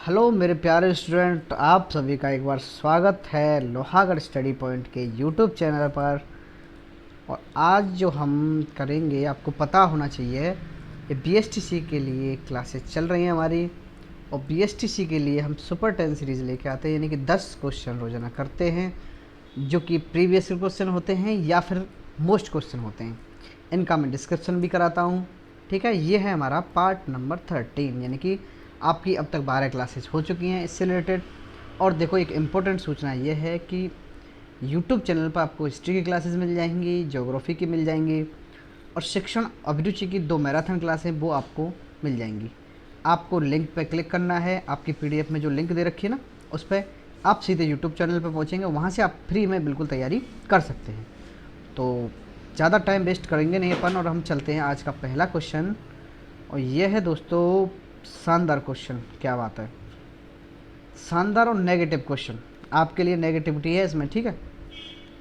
Hello मेरे प्यारे student, आप सभी का एक बार स्वागत है लोहागढ़ स्टडी पॉइंट के यूट्यूब चैनल पर। और आज जो हम करेंगे आपको पता होना चाहिए, ये बीएसटीसी के लिए क्लासेस चल रही हैं हमारी। और बीएसटीसी के लिए हम सुपर 10 सीरीज़ लेके आते हैं, यानी कि 10 क्वेश्चन रोजाना करते हैं जो कि प्रीवियस क्वेश्चन होते हैं या फिर मोस्ट क्वेश्चन होते हैं। इनका मैं डिस्क्रिप्शन भी कराता हूँ। ठीक है, ये है हमारा पार्ट नंबर 13, यानी कि आपकी अब तक 12 क्लासेस हो चुकी हैं इससे रिलेटेड। और देखो, एक इम्पोर्टेंट सूचना ये है कि यूट्यूब चैनल पर आपको हिस्ट्री की क्लासेस मिल जाएंगी, ज्योग्राफी की मिल जाएंगी, और शिक्षण अभिरुचि की 2 मैराथन क्लासें वो आपको मिल जाएंगी। आपको लिंक पर क्लिक करना है, आपकी पीडीएफ में जो लिंक दे रखी है ना, उस पर आप सीधे यूट्यूब चैनल पर पहुँचेंगे, वहाँ से आप फ्री में बिल्कुल तैयारी कर सकते हैं। तो ज़्यादा टाइम वेस्ट करेंगे नहीं अपन, और हम चलते हैं आज का पहला क्वेश्चन। और ये है दोस्तों शानदार क्वेश्चन। क्या बात है, शानदार और नेगेटिव क्वेश्चन। आपके लिए नेगेटिविटी है इसमें, ठीक है।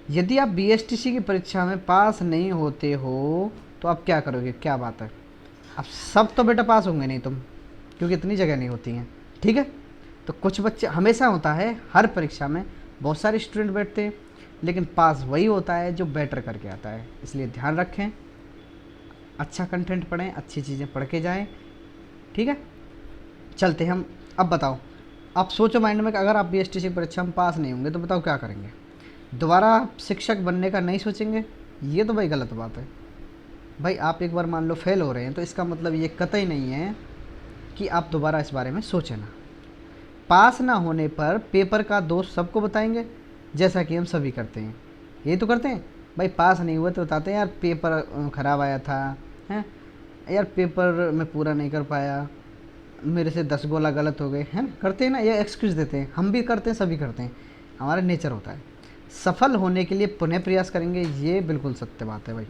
यदि आप बीएसटीसी की परीक्षा में पास नहीं होते हो तो आप क्या करोगे? क्या बात है, अब सब तो बेटा पास होंगे नहीं तुम, क्योंकि इतनी जगह नहीं होती हैं, ठीक है। तो कुछ बच्चे, हमेशा होता है हर परीक्षा में बहुत सारे स्टूडेंट बैठते हैं, लेकिन पास वही होता है जो बेटर करके आता है। इसलिए ध्यान रखें, अच्छा कंटेंट पढ़ें, अच्छी चीज़ें पढ़ के जाएं, ठीक है। चलते हैं हम। अब बताओ, आप सोचो माइंड में कि अगर आप बीएसटीसी परीक्षा में पास नहीं होंगे तो बताओ क्या करेंगे? दोबारा शिक्षक बनने का नहीं सोचेंगे? ये तो भाई गलत बात है। भाई आप एक बार मान लो फेल हो रहे हैं तो इसका मतलब ये कतई नहीं है कि आप दोबारा इस बारे में सोचें ना। पास ना होने पर पेपर का दोष सबको बताएंगे, जैसा कि हम सभी करते हैं। ये तो करते हैं भाई, पास नहीं हुए तो बताते हैं यार पेपर ख़राब आया था, हैं यार पेपर में पूरा नहीं कर पाया, मेरे से 10 गोला गलत हो गए, हैं, करते हैं ना, ये एक्सक्यूज़ देते हैं। हम भी करते हैं, सभी करते हैं, हमारा नेचर होता है। सफल होने के लिए पुनः प्रयास करेंगे, ये बिल्कुल सत्य बात है भाई।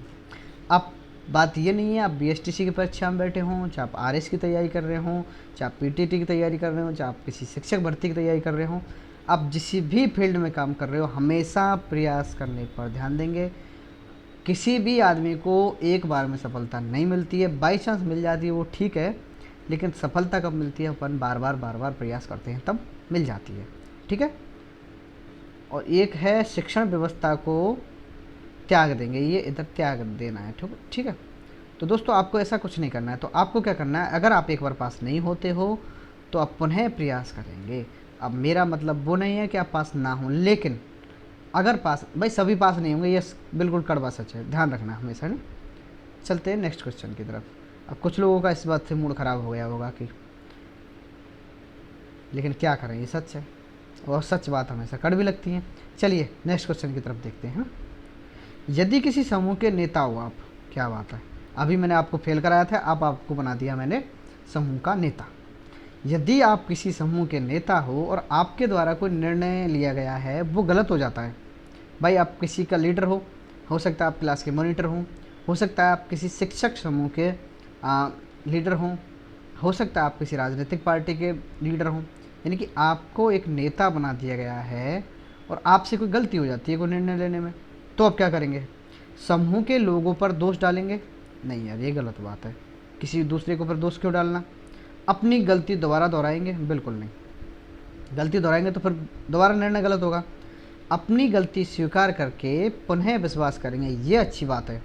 आप, बात ये नहीं है आप बीएसटीसी की परीक्षा में बैठे हों, चाहे आप आरएस की तैयारी कर रहे हों, चाहे आप पीटीटी की तैयारी कर रहे हों, चाहे आप किसी शिक्षक भर्ती की तैयारी कर रहे हों, आप जिस भी फील्ड में काम कर रहे हो, हमेशा प्रयास करने पर ध्यान देंगे। किसी भी आदमी को एक बार में सफलता नहीं मिलती है, बाई चांस मिल जाती है वो ठीक है, लेकिन सफलता कब मिलती है? अपन बार बार प्रयास करते हैं तब मिल जाती है, ठीक है। और एक है शिक्षण व्यवस्था को त्याग देंगे, ये इधर त्याग देना है, ठीक है। तो दोस्तों आपको ऐसा कुछ नहीं करना है। तो आपको क्या करना है, अगर आप एक बार पास नहीं होते हो तो आप पुनः प्रयास करेंगे। अब मेरा मतलब वो नहीं है कि आप पास ना हो, लेकिन अगर पास, भाई सभी पास नहीं होंगे, ये बिल्कुल कड़वा सच है, ध्यान रखना हमेशा। नहीं, चलते हैं नेक्स्ट क्वेश्चन की तरफ। अब कुछ लोगों का इस बात से मूड ख़राब हो गया होगा कि, लेकिन क्या करें, ये सच है, और सच बात हमेशा कड़वी लगती है। चलिए नेक्स्ट क्वेश्चन की तरफ देखते हैं। यदि किसी समूह के नेता हो आप, क्या बात है, अभी मैंने आपको फेल कराया था, अब आपको बना दिया मैंने समूह का नेता। यदि आप किसी समूह के नेता हो और आपके द्वारा कोई निर्णय लिया गया है वो गलत हो जाता है, भाई आप किसी का लीडर हो सकता है आप क्लास के मॉनिटर हो सकता है आप किसी शिक्षक समूह के लीडर हो सकता है आप किसी राजनीतिक पार्टी के लीडर हों, यानी कि आपको एक नेता बना दिया गया है और आपसे कोई गलती हो जाती है कोई निर्णय लेने में, तो आप क्या करेंगे? समूह के लोगों पर दोष डालेंगे? नहीं यार, ये गलत बात है। किसी दूसरे के ऊपर दोष क्यों डालना? अपनी गलती दोबारा दोहराएंगे? बिल्कुल नहीं। गलती दोहराएंगे तो फिर दोबारा निर्णय गलत होगा। अपनी गलती स्वीकार करके पुनः विश्वास करेंगे, ये अच्छी बात है।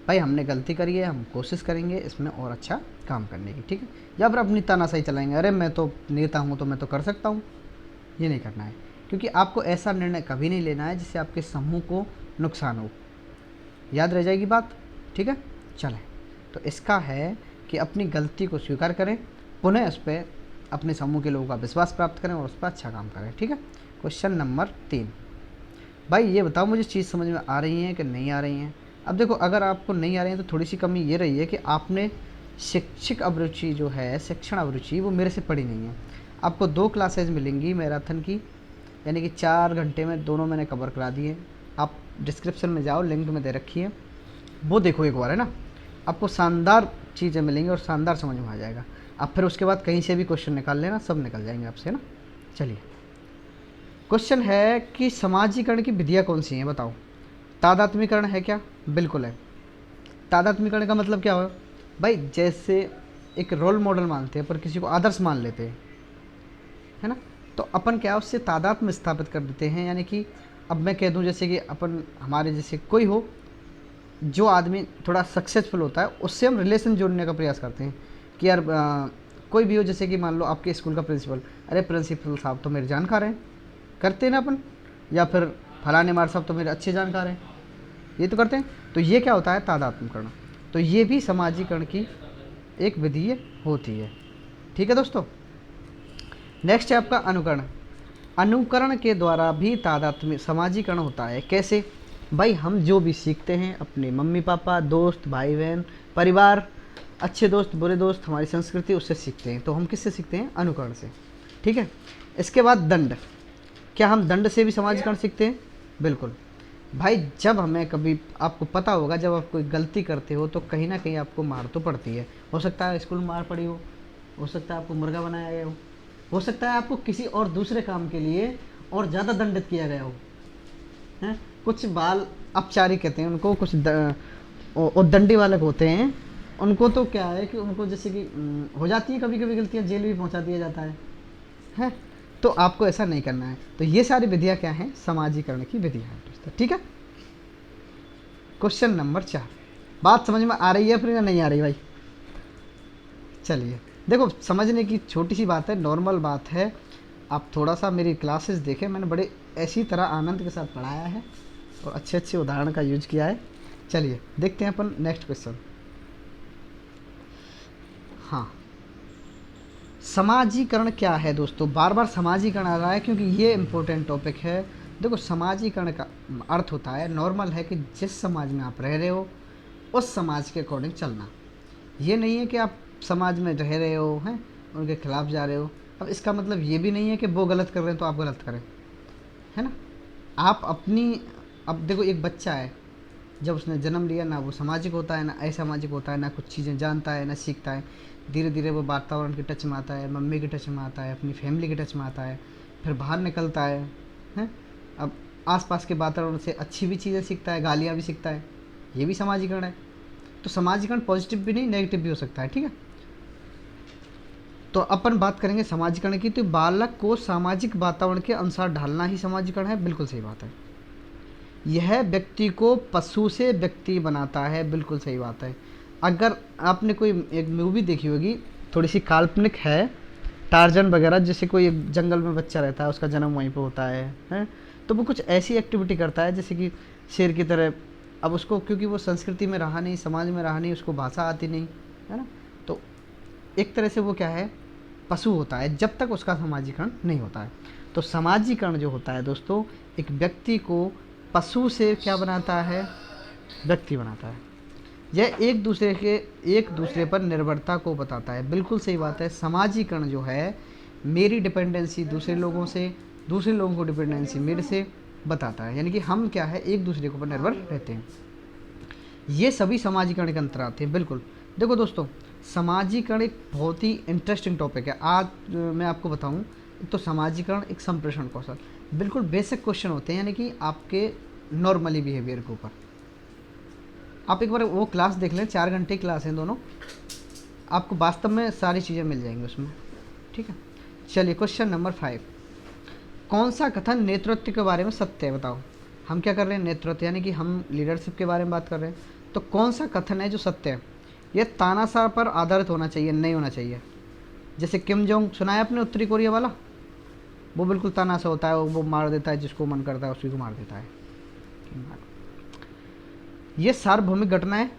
भाई हमने गलती करी है, हम कोशिश करेंगे इसमें और अच्छा काम करने की, ठीक है। या फिर अपनी तानाशाही चलाएंगे, अरे मैं तो नेता हूँ तो मैं तो कर सकता हूँ, ये नहीं करना है। क्योंकि आपको ऐसा निर्णय कभी नहीं लेना है जिससे आपके समूह को नुकसान हो। याद रह जाएगी बात, ठीक है। चलें, तो इसका है कि अपनी गलती को स्वीकार करें, पुनः उस पर अपने समूह के लोगों का विश्वास प्राप्त करें और उस पर अच्छा काम करें, ठीक है। क्वेश्चन नंबर 3, भाई ये बताओ मुझे चीज़ समझ में आ रही है कि नहीं आ रही हैं? अब देखो, अगर आपको नहीं आ रही है तो थोड़ी सी कमी ये रही है कि आपने शिक्षक अभिरुचि जो है, शिक्षण अभिरुचि, वो मेरे से पढ़ी नहीं है। आपको 2 क्लासेज मिलेंगी मैराथन की, यानी कि 4 घंटे में दोनों मैंने कवर करा दिए। आप डिस्क्रिप्शन में जाओ, लिंक में दे रखी है, वो देखो एक बार, है ना। आपको शानदार चीज़ें मिलेंगी और शानदार समझ में आ जाएगा। आप फिर उसके बाद कहीं से भी क्वेश्चन निकाल लेना, सब निकल जाएंगे आपसे, है ना। चलिए, क्वेश्चन है कि समाजीकरण की विधियाँ कौन सी हैं बताओ? तादात्म्यकरण है क्या? बिल्कुल है। तादात्म्यकरण का मतलब क्या हो भाई? जैसे एक रोल मॉडल मानते हैं पर किसी को आदर्श मान लेते हैं, है ना। तो अपन क्या उससे तादाद में स्थापित कर देते हैं, यानी कि अब मैं कह दूं जैसे कि अपन हमारे जैसे कोई हो, जो आदमी थोड़ा सक्सेसफुल होता है उससे हम रिलेशन जोड़ने का प्रयास करते हैं कि यार कोई भी हो, जैसे कि मान लो आपके स्कूल का प्रिंसिपल, अरे प्रिंसिपल साहब तो मेरे जानकार हैं, करते हैं ना अपन, या फिर फलाने मार साहब तो मेरे अच्छे जानकार हैं, ये तो करते हैं। तो ये क्या होता है, तादात्म्यकरण। तो ये भी समाजीकरण की एक विधि होती है। ठीक है दोस्तों। नेक्स्ट है आपका अनुकरण। अनुकरण के द्वारा भी तादात्म्य समाजीकरण होता है। कैसे भाई, हम जो भी सीखते हैं अपने मम्मी पापा, दोस्त, भाई बहन, परिवार, अच्छे दोस्त, बुरे दोस्त, हमारी संस्कृति, उससे सीखते हैं। तो हम किससे सीखते हैं, अनुकरण से। ठीक है। इसके बाद दंड। क्या हम दंड से भी समाजीकरण सीखते हैं? बिल्कुल भाई, जब हमें कभी, आपको पता होगा जब आप कोई गलती करते हो तो कहीं ना कहीं आपको मार तो पड़ती है। हो सकता है स्कूल में मार पड़ी हो सकता है आपको मुर्गा बनाया गया हो सकता है आपको किसी और दूसरे काम के लिए और ज़्यादा दंडित किया गया हो, हैं। कुछ बाल अपचारी कहते हैं उनको, कुछ उद्दंडी वाले होते हैं, उनको तो क्या है कि उनको जैसे कि हो जाती है कभी कभी गलतियाँ, जेल भी पहुंचा दिया जाता है। तो आपको ऐसा नहीं करना है। तो ये सारी विधियाँ क्या हैं, समाजीकरण की विधियाँ हैं दोस्तों। ठीक है। क्वेश्चन नंबर 4, बात समझ में आ रही है फिर या नहीं आ रही भाई? चलिए देखो, समझने की छोटी सी बात है, नॉर्मल बात है। आप थोड़ा सा मेरी क्लासेस देखें, मैंने बड़े ऐसी तरह आनंद के साथ पढ़ाया है और अच्छे अच्छे उदाहरण का यूज किया है। चलिए देखते हैं अपन नेक्स्ट क्वेश्चन। हाँ, समाजीकरण क्या है दोस्तों? बार बार समाजीकरण आ रहा है क्योंकि ये इम्पोर्टेंट टॉपिक है। देखो, समाजीकरण का अर्थ होता है, नॉर्मल है कि जिस समाज में आप रह रहे हो उस समाज के अकॉर्डिंग चलना। ये नहीं है कि आप समाज में रह रहे हो हैं उनके खिलाफ जा रहे हो। अब इसका मतलब ये भी नहीं है कि वो गलत कर रहे हैं तो आप गलत करें, है ना। आप अपनी, अब देखो एक बच्चा है, जब उसने जन्म लिया ना वो सामाजिक होता है ना असामाजिक होता है, ना कुछ चीज़ें जानता है ना सीखता है। धीरे धीरे वो वातावरण के टच में आता है, मम्मी के टच में आता है, अपनी फैमिली के टच में आता है, फिर बाहर निकलता है, हैं। अब आसपास के वातावरण से अच्छी भी चीज़ें सीखता है, गालियाँ भी सीखता है, ये भी समाजीकरण है। तो समाजीकरण पॉजिटिव भी नहीं नेगेटिव भी हो सकता है। ठीक है। तो अपन बात करेंगे समाजीकरण की। तो बालक को सामाजिक वातावरण के अनुसार ढालना ही समाजीकरण है। बिल्कुल सही बात है। यह व्यक्ति को पशु से व्यक्ति बनाता है। बिल्कुल सही बात है। अगर आपने कोई एक मूवी देखी होगी, थोड़ी सी काल्पनिक है, टार्जन वगैरह, जैसे कोई एक जंगल में बच्चा रहता है, उसका जन्म वहीं पर होता है, हैं। तो वो कुछ ऐसी एक्टिविटी करता है जैसे कि शेर की तरह। अब उसको, क्योंकि वो संस्कृति में रहा नहीं, समाज में रहा नहीं, उसको भाषा आती नहीं, है ना। तो एक तरह से वो क्या है, पशु होता है जब तक उसका समाजीकरण नहीं होता है। तो समाजीकरण जो होता है दोस्तों, एक व्यक्ति को पशु से क्या बनाता है, व्यक्ति बनाता है। यह एक दूसरे पर निर्भरता को बताता है। बिल्कुल सही बात है। समाजीकरण जो है, मेरी डिपेंडेंसी दूसरे लोगों से, दूसरे लोगों को डिपेंडेंसी मेरे से बताता है। यानी कि हम क्या है, एक दूसरे के ऊपर निर्भर रहते हैं। ये सभी समाजीकरण के अंतर आते हैं। बिल्कुल। देखो दोस्तों, समाजीकरण एक बहुत ही इंटरेस्टिंग टॉपिक है। आज मैं आपको बताऊं तो समाजीकरण एक संप्रेषण कौशल, बिल्कुल बेसिक क्वेश्चन होते हैं, यानी कि आपके नॉर्मली बिहेवियर के ऊपर। आप एक बार वो क्लास देख लें, 4 घंटे क्लास हैं दोनों, आपको वास्तव में सारी चीज़ें मिल जाएंगी उसमें। ठीक है। चलिए क्वेश्चन नंबर 5, कौन सा कथन नेतृत्व के बारे में सत्य है? बताओ। हम क्या कर रहे हैं, नेतृत्व, यानी कि हम लीडरशिप के बारे में बात कर रहे हैं। तो कौन सा कथन है जो सत्य है? यह तानाशाह पर आधारित होना चाहिए, नहीं होना चाहिए। जैसे किम जोंग सुना है आपने, उत्तरी कोरिया वाला, वो बिल्कुल तानाशाह होता है, वो मार देता है जिसको मन करता है उसी को मार देता है। ये सार्वभौमिक घटना है।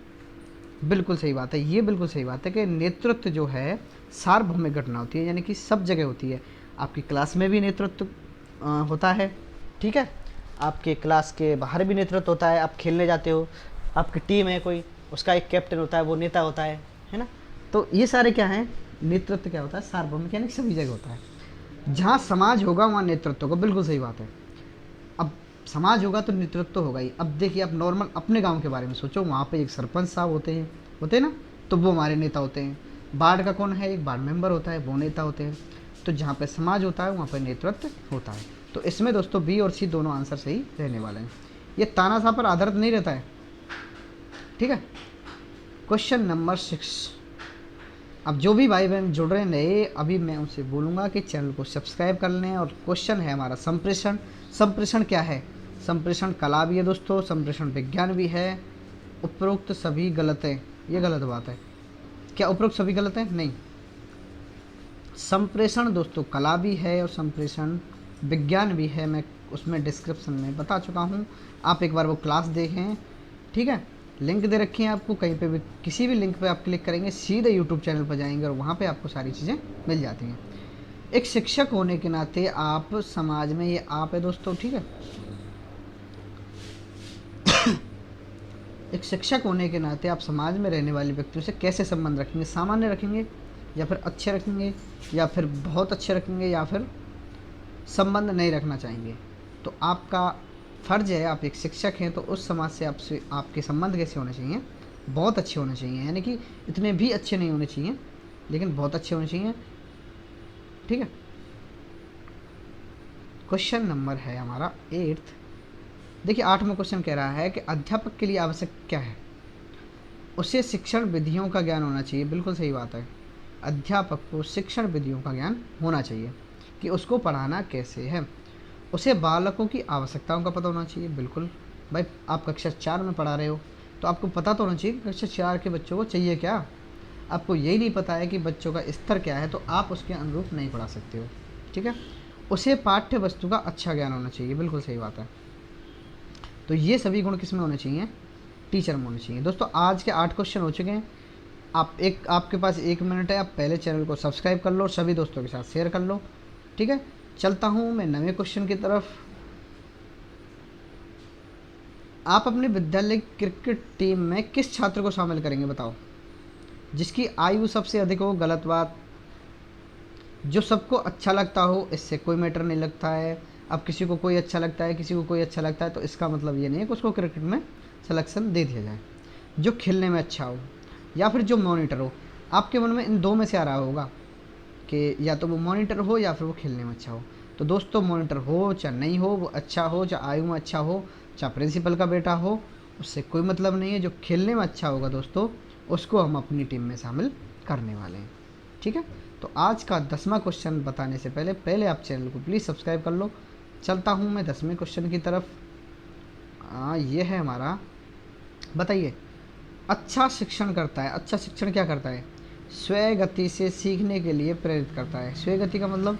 बिल्कुल सही बात है। ये बिल्कुल सही बात है कि नेतृत्व जो है सार्वभौमिक घटना होती है, यानी कि सब जगह होती है। आपकी क्लास में भी नेतृत्व होता है, ठीक है। आपके क्लास के बाहर भी नेतृत्व होता है। आप खेलने जाते हो, आपकी टीम है कोई, उसका एक कैप्टन होता है, वो नेता होता है ना। तो ये सारे क्या हैं, नेतृत्व क्या होता है, सार्वभौमिक, यानी सभी जगह होता है। जहाँ समाज होगा वहाँ नेतृत्व होगा। बिल्कुल सही बात है। अब समाज होगा तो नेतृत्व तो होगा ही। अब देखिए, आप नॉर्मल अपने गांव के बारे में सोचो, वहाँ पे एक सरपंच साहब होते हैं ना, तो वो हमारे नेता होते हैं। वार्ड का कौन है, एक वार्ड मेंबर होता है, वो नेता होते हैं। तो जहाँ पे समाज होता है वहाँ पे नेतृत्व होता है। तो इसमें दोस्तों बी और सी दोनों आंसर सही रहने वाले हैं। ये तानाशाह पर आधारित नहीं रहता है। ठीक है। क्वेश्चन नंबर 6, अब जो भी भाई बहन जुड़ रहे हैं नए, अभी मैं उनसे बोलूँगा कि चैनल को सब्सक्राइब कर लें। और क्वेश्चन है हमारा संप्रेषण। संप्रेषण क्या है? संप्रेषण कला भी है दोस्तों, संप्रेषण विज्ञान भी है। उपरोक्त सभी गलत है, ये गलत बात है। क्या उपरोक्त सभी गलत है? नहीं। संप्रेषण दोस्तों कला भी है और संप्रेषण विज्ञान भी है। मैं उसमें डिस्क्रिप्शन में बता चुका हूँ, आप एक बार वो क्लास देखें, ठीक है। लिंक दे रखी है आपको, कहीं पे भी किसी भी लिंक पे आप क्लिक करेंगे सीधे यूट्यूब चैनल पर जाएंगे और वहाँ पे आपको सारी चीज़ें मिल जाती हैं। एक शिक्षक होने के नाते आप समाज में, ये आप है दोस्तों, ठीक है। एक शिक्षक होने के नाते आप समाज में रहने वाले व्यक्तियों से कैसे संबंध रखेंगे? सामान्य रखेंगे या फिर अच्छे रखेंगे या फिर बहुत अच्छे रखेंगे या फिर संबंध नहीं रखना चाहेंगे? तो आपका फ़र्ज़ है, आप एक शिक्षक हैं तो उस समाज से आपसे आपके संबंध कैसे होने चाहिए? बहुत अच्छे होने चाहिए, यानी कि इतने भी अच्छे नहीं होने चाहिए लेकिन बहुत अच्छे होने चाहिए, ठीक है। क्वेश्चन नंबर है हमारा 8th। देखिए 8वां क्वेश्चन कह रहा है कि अध्यापक के लिए आवश्यक क्या है? उसे शिक्षण विधियों का ज्ञान होना चाहिए। बिल्कुल सही बात है, अध्यापक को शिक्षण विधियों का ज्ञान होना चाहिए कि उसको पढ़ाना कैसे है। उसे बालकों की आवश्यकताओं का पता होना चाहिए। बिल्कुल भाई, आप कक्षा 4 में पढ़ा रहे हो तो आपको पता तो होना चाहिए कि कक्षा 4 के बच्चों को चाहिए क्या। आपको यही नहीं पता है कि बच्चों का स्तर क्या है तो आप उसके अनुरूप नहीं पढ़ा सकते हो, ठीक है। उसे पाठ्य वस्तु का अच्छा ज्ञान होना चाहिए। बिल्कुल सही बात है। तो ये सभी गुण किस में होने चाहिए? टीचर में होने चाहिए। दोस्तों आज के 8 क्वेश्चन हो चुके हैं। आपके पास 1 मिनट है, आप पहले चैनल को सब्सक्राइब कर लो, सभी दोस्तों के साथ शेयर कर लो, ठीक है। चलता हूँ मैं नए क्वेश्चन की तरफ। आप अपने विद्यालय क्रिकेट टीम में किस छात्र को शामिल करेंगे? बताओ। जिसकी आयु सबसे अधिक हो। गलत बात। जो सबको अच्छा लगता हो, इससे कोई मैटर नहीं लगता है। अब किसी को कोई अच्छा लगता है, किसी को कोई अच्छा लगता है, तो इसका मतलब ये नहीं है कि उसको क्रिकेट में सिलेक्शन दे दिया जाए। जो खेलने में अच्छा हो या फिर जो मॉनिटर हो। आपके मन में इन दो में से आ रहा होगा कि या तो वो मॉनिटर हो या फिर वो खेलने में अच्छा हो। तो दोस्तों मॉनिटर हो चाहे नहीं हो, वो अच्छा हो चाहे आयु में अच्छा हो, चाहे प्रिंसिपल का बेटा हो, उससे कोई मतलब नहीं है। जो खेलने में अच्छा होगा दोस्तों, उसको हम अपनी टीम में शामिल करने वाले हैं, ठीक है। तो आज का 10वां क्वेश्चन बताने से पहले आप चैनल को प्लीज़ सब्सक्राइब कर लो। चलता हूँ मैं 10वें क्वेश्चन की तरफ। ये है हमारा, बताइए। अच्छा शिक्षण करता है। अच्छा शिक्षण क्या करता है? स्वय गति से सीखने के लिए प्रेरित करता है। स्वय गति का मतलब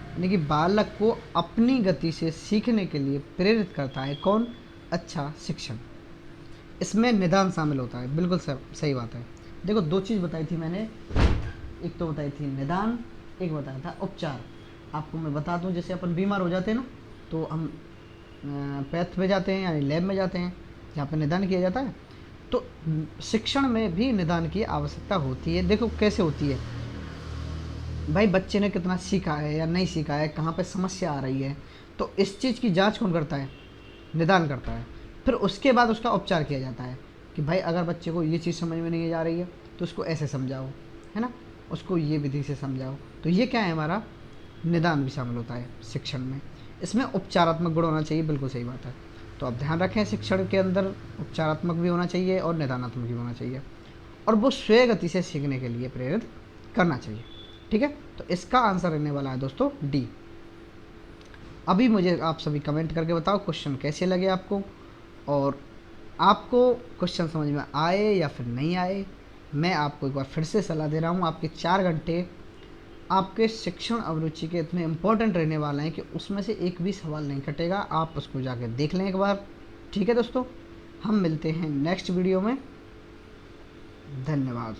यानी कि बालक को अपनी गति से सीखने के लिए प्रेरित करता है। कौन? अच्छा शिक्षण। इसमें निदान शामिल होता है। बिल्कुल सही बात है। देखो 2 चीज़ बताई थी मैंने, एक तो बताई थी निदान, एक बताया था उपचार। आपको मैं बता दूं, जैसे अपन बीमार हो जाते हैं ना तो हम पैथ में जाते हैं यानी लैब में जाते हैं जहाँ पर निदान किया जाता है। तो शिक्षण में भी निदान की आवश्यकता होती है। देखो कैसे होती है भाई, बच्चे ने कितना सीखा है या नहीं सीखा है, कहाँ पे समस्या आ रही है, तो इस चीज़ की जांच कौन करता है? निदान करता है। फिर उसके बाद उसका उपचार किया जाता है कि भाई अगर बच्चे को ये चीज़ समझ में नहीं जा रही है तो उसको ऐसे समझाओ, है ना, उसको ये विधि से समझाओ। तो ये क्या है, हमारा निदान भी शामिल होता है शिक्षण में। इसमें उपचारात्मक गुण होना चाहिए। बिल्कुल सही बात है। तो आप ध्यान रखें, शिक्षण के अंदर उपचारात्मक भी होना चाहिए और निदानात्मक भी होना चाहिए, और वो स्वय गति से सीखने के लिए प्रेरित करना चाहिए, ठीक है। तो इसका आंसर रहने वाला है दोस्तों डी। अभी मुझे आप सभी कमेंट करके बताओ क्वेश्चन कैसे लगे आपको, और आपको क्वेश्चन समझ में आए या फिर नहीं आए। मैं आपको एक बार फिर से सलाह दे रहा हूँ, आपके 4 घंटे आपके शिक्षण अभिरुचि के इतने इम्पोर्टेंट रहने वाले हैं कि उसमें से एक भी सवाल नहीं कटेगा। आप उसको जाके देख लें एक बार, ठीक है दोस्तों। हम मिलते हैं नेक्स्ट वीडियो में। धन्यवाद।